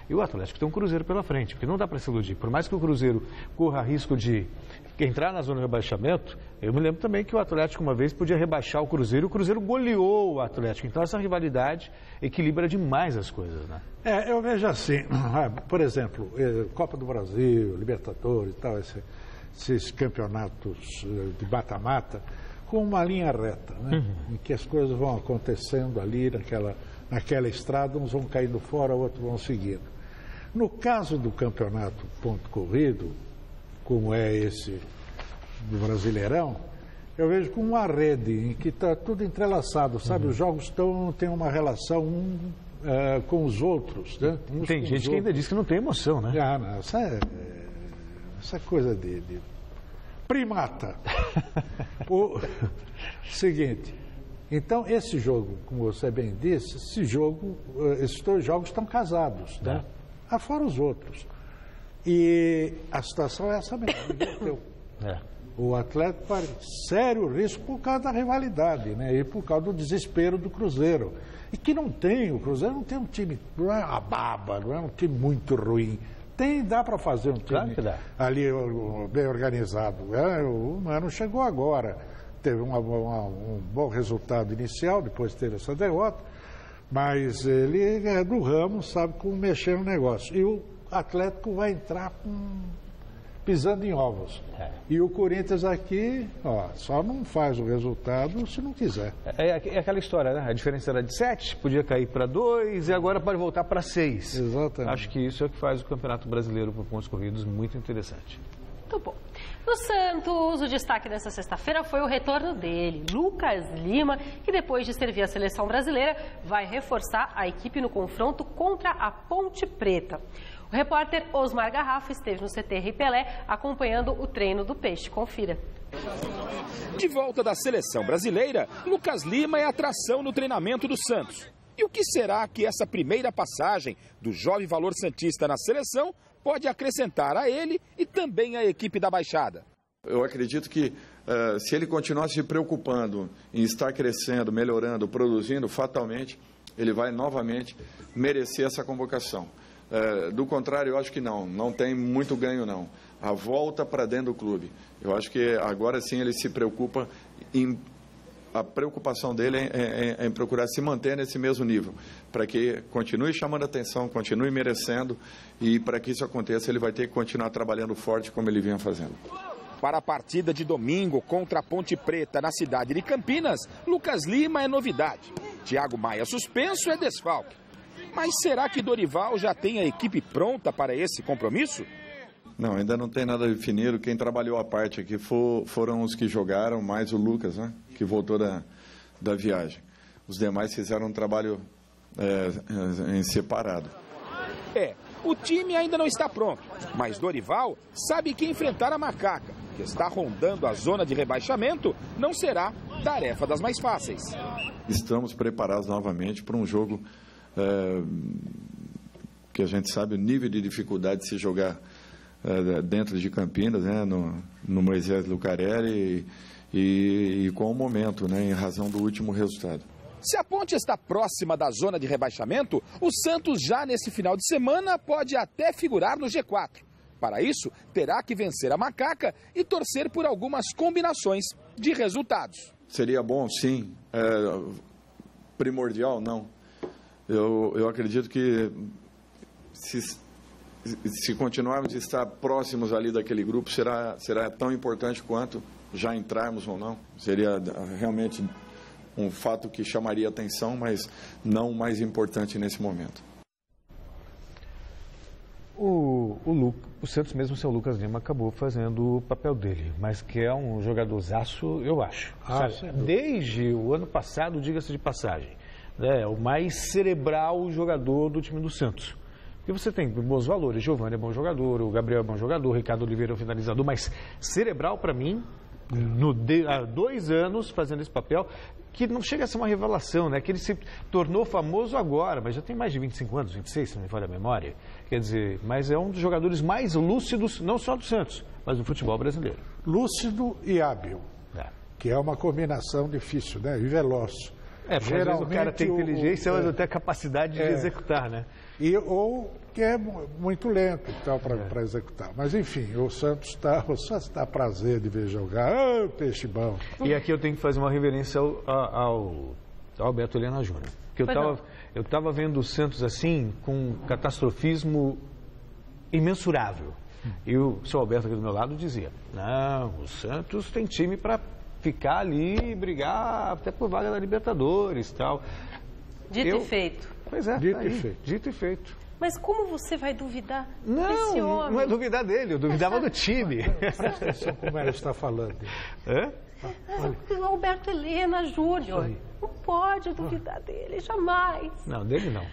E o Atlético tem um Cruzeiro pela frente, porque não dá para se iludir. Por mais que o Cruzeiro corra risco de entrar na zona de rebaixamento, eu me lembro também que o Atlético uma vez podia rebaixar o Cruzeiro goleou o Atlético. Então essa rivalidade equilibra demais as coisas, Eu vejo assim, por exemplo, Copa do Brasil, Libertadores e tal, esses campeonatos de mata-mata, com uma linha reta, em que as coisas vão acontecendo ali naquela estrada, uns vão caindo fora, outros vão seguindo. No caso do campeonato ponto corrido, como é esse do Brasileirão, eu vejo com uma rede em que está tudo entrelaçado, sabe? Os jogos têm uma relação com os outros, Tem gente que ainda diz que não tem emoção, não, essa coisa de primata. O seguinte, então esse jogo, como você bem disse, esses dois jogos estão casados, afora os outros. E a situação é essa mesmo. O Atlético corre sério risco por causa da rivalidade, e por causa do desespero do Cruzeiro. E que o Cruzeiro não tem um time, não é uma baba, não é um time muito ruim. Dá para fazer um time ali bem organizado. O Mano chegou agora, teve um bom resultado inicial, depois teve essa derrota, mas ele é do ramo, sabe como mexer no negócio. E o Atlético vai entrar pisando em ovos. E o Corinthians aqui, só não faz o resultado se não quiser. É aquela história, A diferença era de 7, podia cair para 2 e agora pode voltar para 6. Exatamente. Acho que isso é o que faz o Campeonato Brasileiro por pontos corridos muito interessante. Muito bom. No Santos, o destaque dessa sexta-feira foi o retorno dele, Lucas Lima, que depois de servir a seleção brasileira, vai reforçar a equipe no confronto contra a Ponte Preta. O repórter Osmar Garrafa esteve no CT Rei Pelé acompanhando o treino do Peixe. Confira. De volta da seleção brasileira, Lucas Lima é atração no treinamento do Santos. E o que será que essa primeira passagem do jovem valor santista na seleção pode acrescentar a ele e também à equipe da Baixada? Eu acredito que se ele continuar se preocupando em estar crescendo, melhorando, produzindo, fatalmente ele vai novamente merecer essa convocação. Do contrário, eu acho que não tem muito ganho não. A volta para dentro do clube. Eu acho que agora sim ele se preocupa a preocupação dele é em procurar se manter nesse mesmo nível, para que continue chamando atenção, continue merecendo, e para que isso aconteça ele vai ter que continuar trabalhando forte como ele vinha fazendo. Para a partida de domingo contra a Ponte Preta na cidade de Campinas, Lucas Lima é novidade. Thiago Maia suspenso é desfalque. Mas será que Dorival já tem a equipe pronta para esse compromisso? Não, ainda não tem nada definido. Quem trabalhou a parte aqui foram os que jogaram, mais o Lucas, né, que voltou da viagem. Os demais fizeram um trabalho em separado. O time ainda não está pronto, mas Dorival sabe que enfrentar a Macaca, que está rondando a zona de rebaixamento, não será tarefa das mais fáceis. Estamos preparados novamente para um jogo que a gente sabe o nível de dificuldade de se jogar dentro de Campinas, né, no Moisés Lucarelli e com o momento, né, em razão do último resultado. Se a Ponte está próxima da zona de rebaixamento, o Santos já nesse final de semana pode até figurar no G4. Para isso, terá que vencer a Macaca e torcer por algumas combinações de resultados. Seria bom, sim. Primordial, não. Eu acredito que se continuarmos a estar próximos ali daquele grupo, será tão importante quanto já entrarmos ou não. Seria realmente um fato que chamaria atenção, mas não o mais importante nesse momento. O Santos, mesmo sem o Lucas Lima, acabou fazendo o papel dele, mas que é um jogadorzaço, eu acho. Desde o ano passado, diga-se de passagem, é o mais cerebral jogador do time do Santos. E você tem bons valores, Giovani é bom jogador, o Gabriel é bom jogador, o Ricardo Oliveira é um finalizador, mas cerebral para mim, há 2 anos fazendo esse papel, que não chega a ser uma revelação, né? Que ele se tornou famoso agora, mas já tem mais de 25 anos, 26, se não me falha a memória. Quer dizer, mas é um dos jogadores mais lúcidos, não só do Santos, mas do futebol brasileiro. Lúcido e hábil, que é uma combinação difícil, né? E veloz. Porque às vezes o cara tem inteligência, mas até capacidade de executar, né? Ou que é muito lento e tal para executar. Mas enfim, o Santos dá prazer de ver jogar. Peixe bom. E aqui eu tenho que fazer uma reverência ao Alberto Helena Júnior. Que eu estava vendo o Santos assim, com um catastrofismo imensurável. E o seu Alberto aqui do meu lado dizia, não, o Santos tem time para ficar ali e brigar até por vaga da Libertadores e tal. Dito e feito. Pois é, dito e feito. Mas como você vai duvidar desse homem? Não é duvidar dele, eu duvidava do time. Presta atenção como ela está falando. O Alberto Helena Júnior. Não pode duvidar dele, jamais. Não, dele não.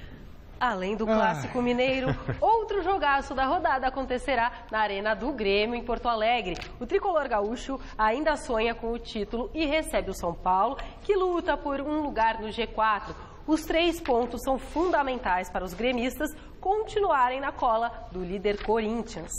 Além do Clássico Mineiro, outro jogaço da rodada acontecerá na Arena do Grêmio, em Porto Alegre. O tricolor gaúcho ainda sonha com o título e recebe o São Paulo, que luta por um lugar no G4. Os 3 pontos são fundamentais para os gremistas continuarem na cola do líder Corinthians.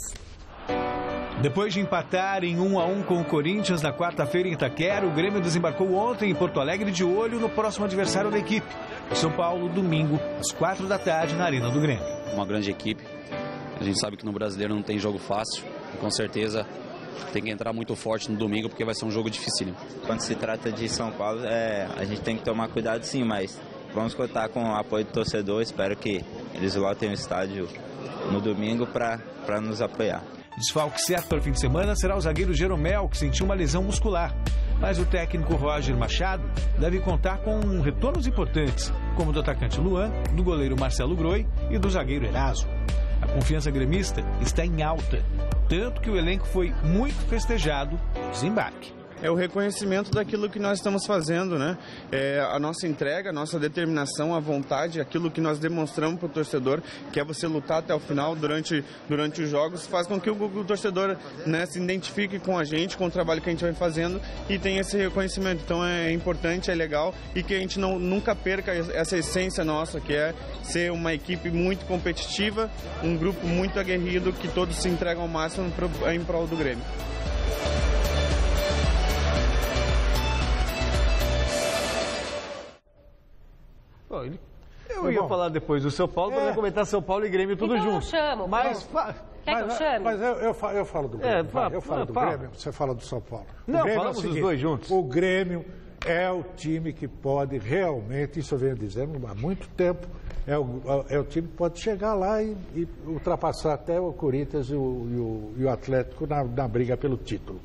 Depois de empatar em 1-1 com o Corinthians na quarta-feira em Itaquera, o Grêmio desembarcou ontem em Porto Alegre de olho no próximo adversário da equipe. O São Paulo, domingo, às 4 da tarde, na Arena do Grêmio. Uma grande equipe. A gente sabe que no Brasileiro não tem jogo fácil. E com certeza tem que entrar muito forte no domingo, porque vai ser um jogo dificílimo. Quando se trata de São Paulo, a gente tem que tomar cuidado sim, mas vamos contar com o apoio do torcedor. Espero que eles lotem o estádio no domingo para nos apoiar. Desfalque certo para o fim de semana será o zagueiro Jeromel, que sentiu uma lesão muscular. Mas o técnico Roger Machado deve contar com retornos importantes, como do atacante Luan, do goleiro Marcelo Groi e do zagueiro Eraso. A confiança gremista está em alta, tanto que o elenco foi muito festejado no desembarque. é o reconhecimento daquilo que nós estamos fazendo, né? A nossa entrega, a nossa determinação, a vontade, aquilo que nós demonstramos para o torcedor, que é você lutar até o final durante os jogos, faz com que o torcedor, né, se identifique com a gente, com o trabalho que a gente vai fazendo e tenha esse reconhecimento. Então é importante, é legal e que a gente nunca perca essa essência nossa, que é ser uma equipe muito competitiva, um grupo muito aguerrido, que todos se entregam ao máximo em prol do Grêmio. Eu ia falar depois do São Paulo para comentar São Paulo e Grêmio tudo junto. Chamo, mas quer que eu chame? Mas eu falo do Grêmio. Eu falo do Grêmio, você fala do São Paulo. Não, falamos dos dois juntos. O Grêmio é o time que pode realmente, isso eu venho dizendo há muito tempo, é o time que pode chegar lá e ultrapassar até o Corinthians e o Atlético na briga pelo título.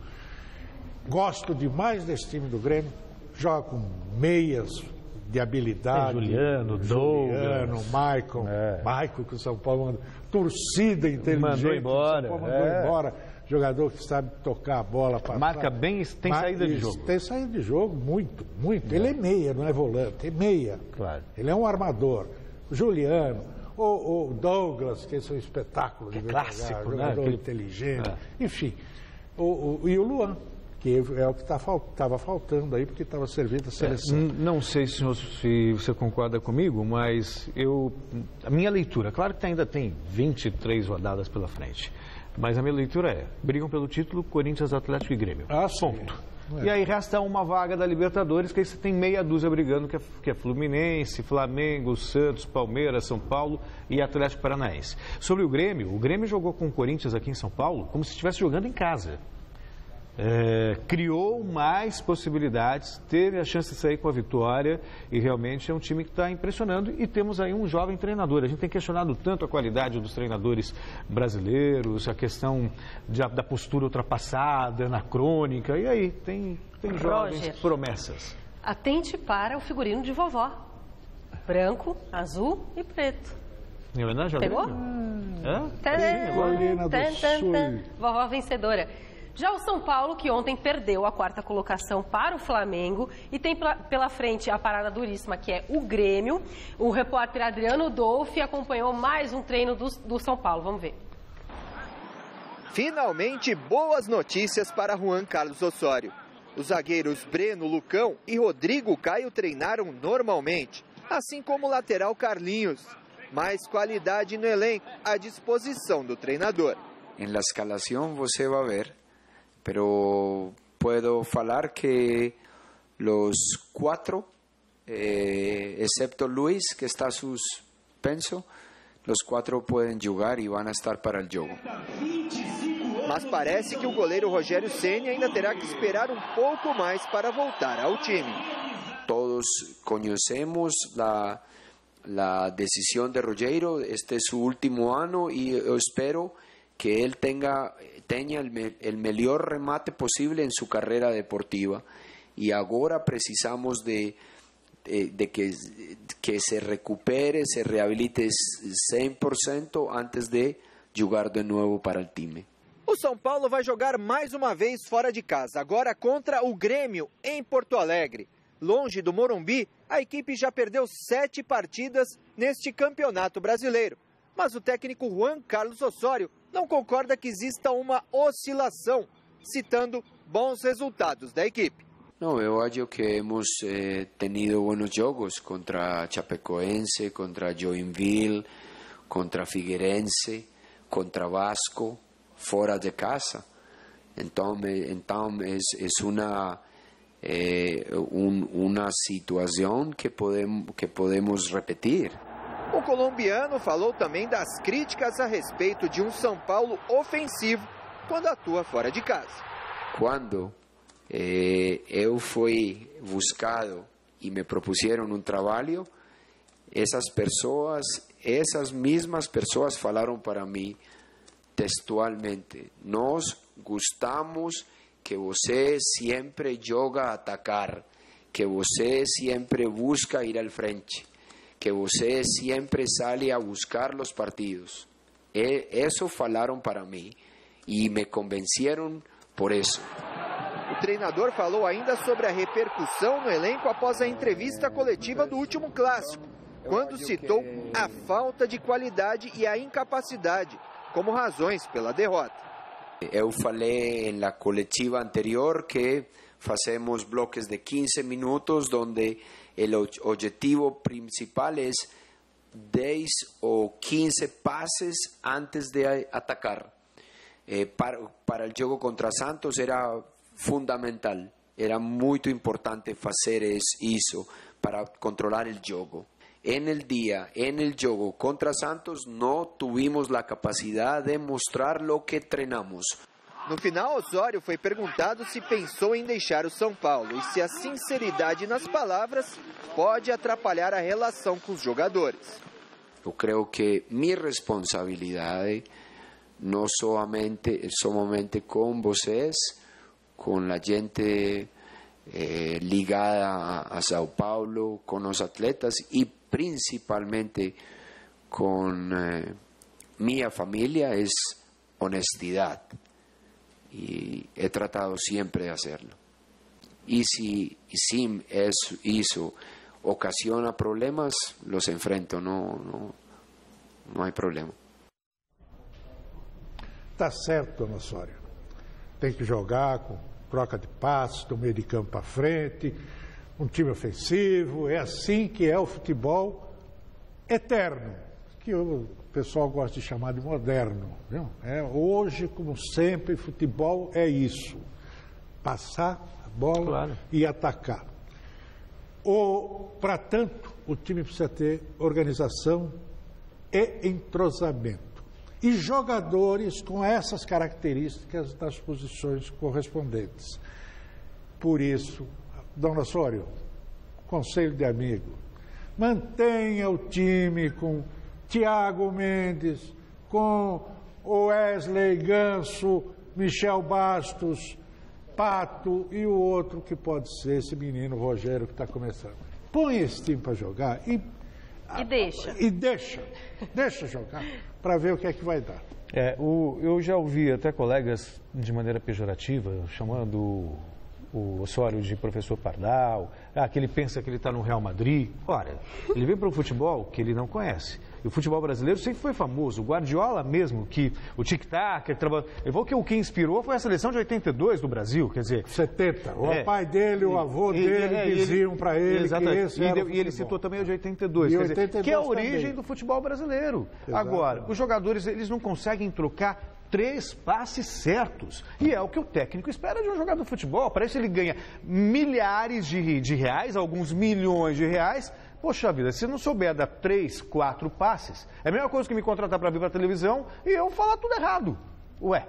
Gosto demais desse time do Grêmio, joga com meias de habilidade. Juliano, Maicon, que o São Paulo mandou. Torcida inteligente. Mandou embora. São Paulo mandou embora. Jogador que sabe tocar a bola. Marca bem, tem saída de jogo. Tem saída de jogo, muito. Ele é meia, não é volante, é meia. Claro. Ele é um armador. O Juliano, o Douglas, que é um espetáculo. Que clássico, jogador inteligente. Enfim. E o Luan, que é o que estava faltando aí, porque estava servindo a seleção. Não sei se você concorda comigo, mas a minha leitura, claro que ainda tem 23 rodadas pela frente, mas a minha leitura é, brigam pelo título Corinthians, Atlético e Grêmio. Ponto. E aí resta uma vaga da Libertadores, que aí você tem meia dúzia brigando, que é Fluminense, Flamengo, Santos, Palmeiras, São Paulo e Atlético Paranaense. Sobre o Grêmio jogou com o Corinthians aqui em São Paulo como se estivesse jogando em casa. Criou mais possibilidades, teve a chance de sair com a vitória e realmente é um time que está impressionando e temos aí um jovem treinador. A gente tem questionado tanto a qualidade dos treinadores brasileiros, a questão da postura ultrapassada, anacrônica, e aí tem jovens promessas. Atente para o figurino de vovó, branco, azul e preto. Em homenagem ao Pegou? Vovó vencedora. Já o São Paulo, que ontem perdeu a 4ª colocação para o Flamengo e tem pela frente a parada duríssima, que é o Grêmio. O repórter Adriano Dolfi acompanhou mais um treino do São Paulo. Vamos ver. Finalmente, boas notícias para Juan Carlos Osório. Os zagueiros Breno, Lucão e Rodrigo Caio treinaram normalmente, assim como o lateral Carlinhos. Mais qualidade no elenco à disposição do treinador. Em la escalação você vai ver. Pero puedo falar que los 4, excepto Luis, que está suspenso, los 4 pueden jugar y van a estar para el juego. Mas parece que o goleiro Rogério Ceni ainda terá que esperar um pouco mais para voltar ao time. Todos conhecemos la decisión de Rogério, este es su último año y yo espero que él tenga el mejor remate posible en su carrera deportiva y ahora precisamos de que se recupere, se rehabilite 100% antes de jugar de novo para o time. O São Paulo vai jogar mais uma vez fora de casa, agora contra o Grêmio em Porto Alegre. Longe do Morumbi, a equipe já perdeu 7 partidas neste campeonato brasileiro. Mas o técnico Juan Carlos Osório não concorda que exista uma oscilação, citando bons resultados da equipe. Não, eu acho que hemos tenido buenos jogos contra Chapecoense, contra Joinville, contra Figueirense, contra Vasco, fora de casa. Então é uma situação que podemos repetir. O colombiano falou também das críticas a respeito de um São Paulo ofensivo quando atua fora de casa. Quando eu fui buscado e me propuseram um trabalho, essas mesmas pessoas falaram para mim textualmente: nós gostamos que você sempre joga a atacar, que você sempre busca ir al frente, que você sempre sale a buscar os partidos. Isso falaram para mim e me convenceram por isso. O treinador falou ainda sobre a repercussão no elenco após a entrevista coletiva do último clássico, quando citou a falta de qualidade e a incapacidade como razões pela derrota. Eu falei na coletiva anterior que fazemos bloques de 15 minutos, onde o objetivo principal é 10 ou 15 passes antes de atacar. Para o jogo contra Santos era fundamental, era muito importante fazer isso para controlar o jogo. En el jogo contra Santos, não tuvimos a capacidade de mostrar o que treinamos. No final, Osório foi perguntado se pensou em deixar o São Paulo e se a sinceridade nas palavras pode atrapalhar a relação com os jogadores. Eu creio que minha responsabilidade não somente com vocês, com a gente ligada a São Paulo, com os atletas e principalmente com minha família, é honestidade. Y he tratado siempre de hacerlo. Y si eso ocasiona problemas, los enfrento, no hay problema. Tá certo, Dona Osório. Tem que jogar com troca de passos, do meio de campo para frente, um time ofensivo, é assim que é o futebol eterno, que o pessoal gosta de chamar de moderno. Viu? Hoje, como sempre, futebol é isso, passar a bola e atacar. Para tanto, o time precisa ter organização e entrosamento. E jogadores com essas características das posições correspondentes. Por isso, Dona Osório, conselho de amigo, mantenha o time com Thiago Mendes, com Wesley, Ganso, Michel Bastos, Pato e o outro que pode ser esse menino Rogério que está começando. Põe esse time para jogar e deixa jogar para ver o que é que vai dar. Eu já ouvi até colegas de maneira pejorativa chamando o Osório de professor Pardal, que ele pensa que ele está no Real Madrid. Ora, ele vem para um futebol que ele não conhece. E o futebol brasileiro sempre foi famoso. O Guardiola mesmo, que o tic-tac, ele falou que o que inspirou foi a seleção de 82 do Brasil, quer dizer... 70. O pai dele, o avô dele diziam para ele que esse era o E ele citou também o de 82, e quer dizer, 82 que é a origem também do futebol brasileiro. Exato. Agora, os jogadores, eles não conseguem trocar 3 passes certos. E é o que o técnico espera de um jogador de futebol. Parece que ele ganha milhares de reais, alguns milhões de reais. Poxa vida, se não souber dar 3, 4 passes, é a mesma coisa que me contratar para vir para a televisão e eu falar tudo errado. Ué.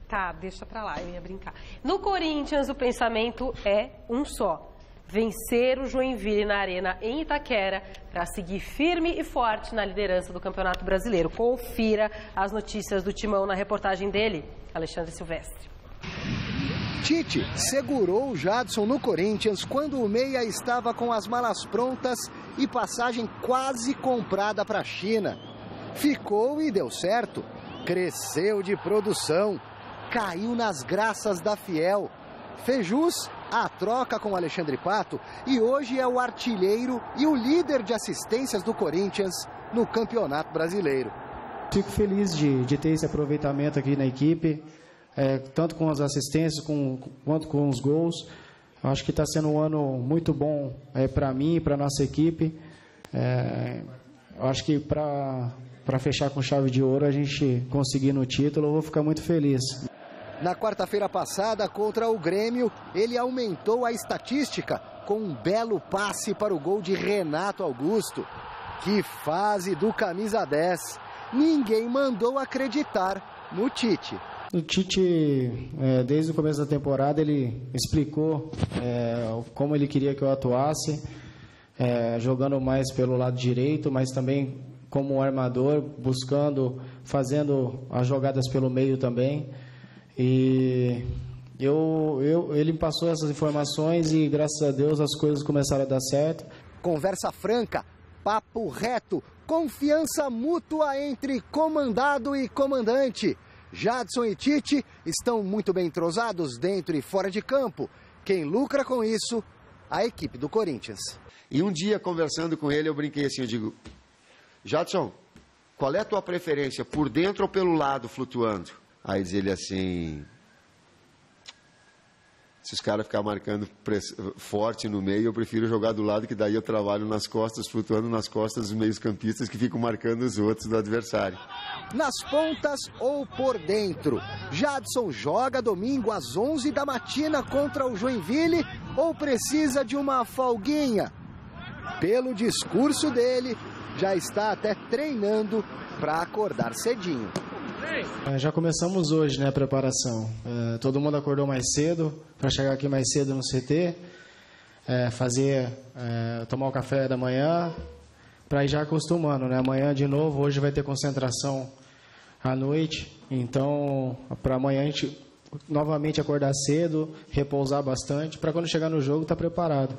Tá, deixa pra lá, eu ia brincar. No Corinthians, o pensamento é um só. Vencer o Joinville na Arena em Itaquera para seguir firme e forte na liderança do Campeonato Brasileiro. Confira as notícias do Timão na reportagem dele, Alexandre Silvestre. Tite segurou o Jadson no Corinthians quando o meia estava com as malas prontas e passagem quase comprada para a China. Ficou e deu certo. Cresceu de produção. Caiu nas graças da Fiel. Fez jus à troca com Alexandre Pato e hoje é o artilheiro e o líder de assistências do Corinthians no Campeonato Brasileiro. Fico feliz de ter esse aproveitamento aqui na equipe. Tanto com as assistências quanto com os gols. Eu acho que está sendo um ano muito bom para mim e para a nossa equipe. Eu acho que para fechar com chave de ouro, a gente conseguindo o título, eu vou ficar muito feliz. Na quarta-feira passada, contra o Grêmio, ele aumentou a estatística com um belo passe para o gol de Renato Augusto. Que fase do camisa 10! Ninguém mandou acreditar no Tite. O Tite, desde o começo da temporada, ele explicou como ele queria que eu atuasse, jogando mais pelo lado direito, mas também como armador, fazendo as jogadas pelo meio também. E ele me passou essas informações e, graças a Deus, as coisas começaram a dar certo. Conversa franca, papo reto, confiança mútua entre comandado e comandante. Jadson e Tite estão muito bem entrosados dentro e fora de campo. Quem lucra com isso, a equipe do Corinthians. E um dia, conversando com ele, eu brinquei assim, eu digo, Jadson, qual é a tua preferência, por dentro ou pelo lado flutuando? Aí diz ele assim, se os caras ficarem marcando forte no meio, eu prefiro jogar do lado, que daí eu trabalho nas costas, flutuando nas costas dos meios-campistas que ficam marcando os outros do adversário. Nas pontas ou por dentro, Jadson joga domingo às 11 da matina contra o Joinville ou precisa de uma folguinha? Pelo discurso dele, já está até treinando para acordar cedinho. Já começamos hoje, né, a preparação. Todo mundo acordou mais cedo para chegar aqui mais cedo no CT, tomar o café da manhã, para ir já acostumando, né? Amanhã de novo, hoje vai ter concentração à noite, então para amanhã a gente novamente acordar cedo, repousar bastante, para quando chegar no jogo estar preparado.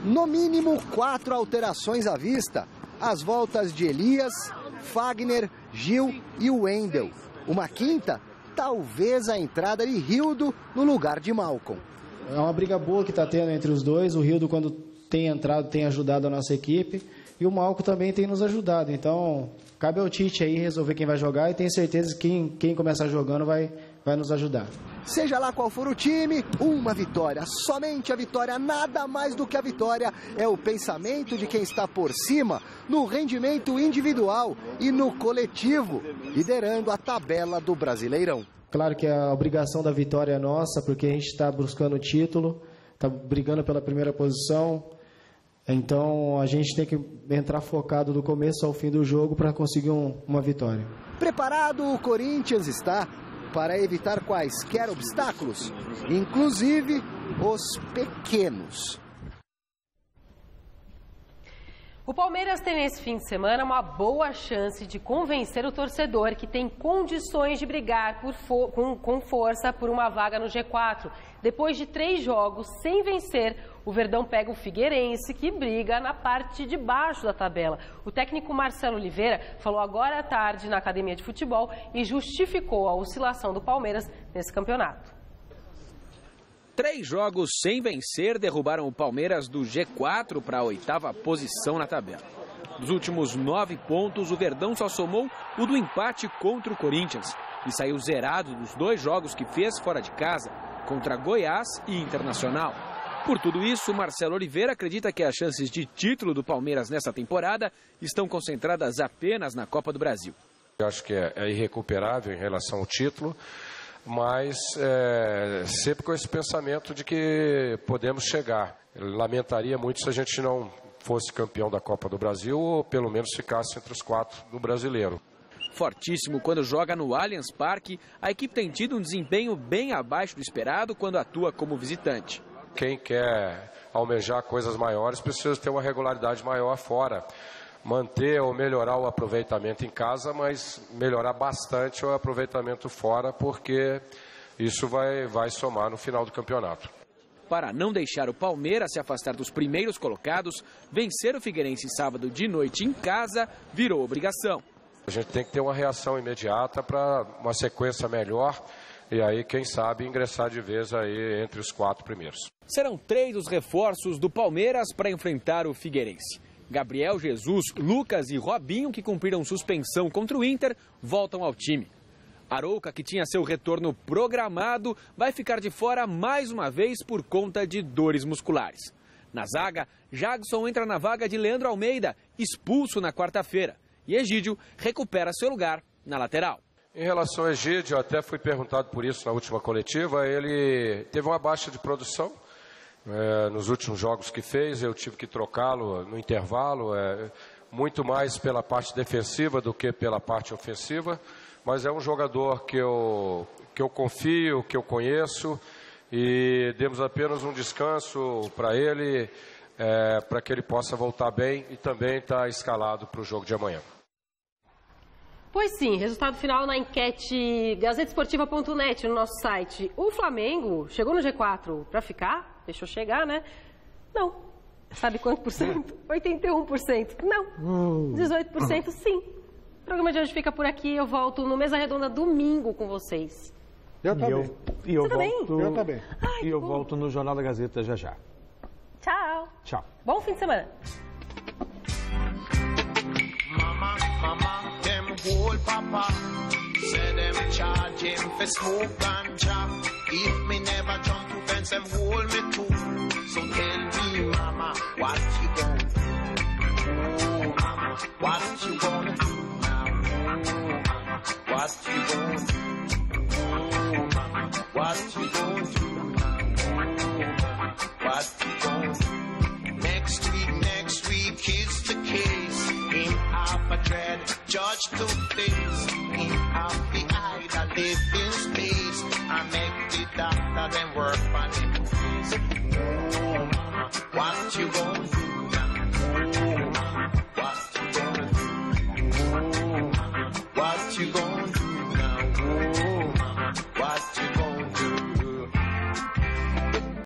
No mínimo 4 alterações à vista. As voltas de Elias, Fagner, Gil e Wendel. Uma quinta, talvez a entrada de Rildo no lugar de Malcom. É uma briga boa que está tendo entre os dois. O Rildo, quando tem entrado, tem ajudado a nossa equipe. E o Malcom também tem nos ajudado. Então, cabe ao Tite aí resolver quem vai jogar. E tenho certeza que quem começar jogando vai nos ajudar. Seja lá qual for o time, uma vitória, somente a vitória, nada mais do que a vitória. É o pensamento de quem está por cima, no rendimento individual e no coletivo, liderando a tabela do Brasileirão. Claro que a obrigação da vitória é nossa, porque a gente está buscando o título, está brigando pela primeira posição. Então a gente tem que entrar focado do começo ao fim do jogo para conseguir uma vitória. Preparado o Corinthians está para evitar quaisquer obstáculos, inclusive os pequenos. O Palmeiras tem nesse fim de semana uma boa chance de convencer o torcedor que tem condições de brigar com força por uma vaga no G4. Depois de 3 jogos sem vencer, o Verdão pega o Figueirense, que briga na parte de baixo da tabela. O técnico Marcelo Oliveira falou agora à tarde na Academia de Futebol e justificou a oscilação do Palmeiras nesse campeonato. 3 jogos sem vencer derrubaram o Palmeiras do G4 para a 8ª posição na tabela. Dos últimos 9 pontos, o Verdão só somou o do empate contra o Corinthians e saiu zerado dos 2 jogos que fez fora de casa, contra Goiás e Internacional. Por tudo isso, Marcelo Oliveira acredita que as chances de título do Palmeiras nessa temporada estão concentradas apenas na Copa do Brasil. Eu acho que é irrecuperável em relação ao título, mas sempre com esse pensamento de que podemos chegar. Eu lamentaria muito se a gente não fosse campeão da Copa do Brasil ou pelo menos ficasse entre os 4 do Brasileiro. Fortíssimo quando joga no Allianz Parque, a equipe tem tido um desempenho bem abaixo do esperado quando atua como visitante. Quem quer almejar coisas maiores precisa ter uma regularidade maior fora. Manter ou melhorar o aproveitamento em casa, mas melhorar bastante o aproveitamento fora, porque isso vai somar no final do campeonato. Para não deixar o Palmeiras se afastar dos primeiros colocados, vencer o Figueirense sábado de noite em casa virou obrigação. A gente tem que ter uma reação imediata para uma sequência melhor e aí, quem sabe, ingressar de vez aí entre os 4 primeiros. Serão 3 os reforços do Palmeiras para enfrentar o Figueirense. Gabriel Jesus, Lucas e Robinho, que cumpriram suspensão contra o Inter, voltam ao time. Arouca, que tinha seu retorno programado, vai ficar de fora mais uma vez por conta de dores musculares. Na zaga, Jadson entra na vaga de Leandro Almeida, expulso na quarta-feira. E Egídio recupera seu lugar na lateral. Em relação ao Egídio, eu até fui perguntado por isso na última coletiva, ele teve uma baixa de produção nos últimos jogos que fez, eu tive que trocá-lo no intervalo, muito mais pela parte defensiva do que pela parte ofensiva, mas é um jogador que eu confio, que eu conheço e demos apenas um descanso para ele, para que ele possa voltar bem e também está escalado para o jogo de amanhã. Pois sim, resultado final na enquete gazetesportiva.net no nosso site. O Flamengo chegou no G4 para ficar? Deixou chegar, né? Não. Sabe quanto por cento? 81%. Não. 18% sim. programa de hoje fica por aqui. Eu volto no Mesa Redonda domingo com vocês. Eu também. Você também? Eu também. E eu volto no Jornal da Gazeta já já. Tchau. Tchau. Bom fim de semana. Mama, them whole papa. Say them charge him for smoke ganja. If me never jump to fence, them hold me too. So tell me, mama, what you gonna do? Oh, mama, what you gonna do now? Oh, mama, what you gonna do? Oh, mama, what you gonna do now? Oh, mama, what you gonna do? Next week is the case. Him half a dread, judge to think.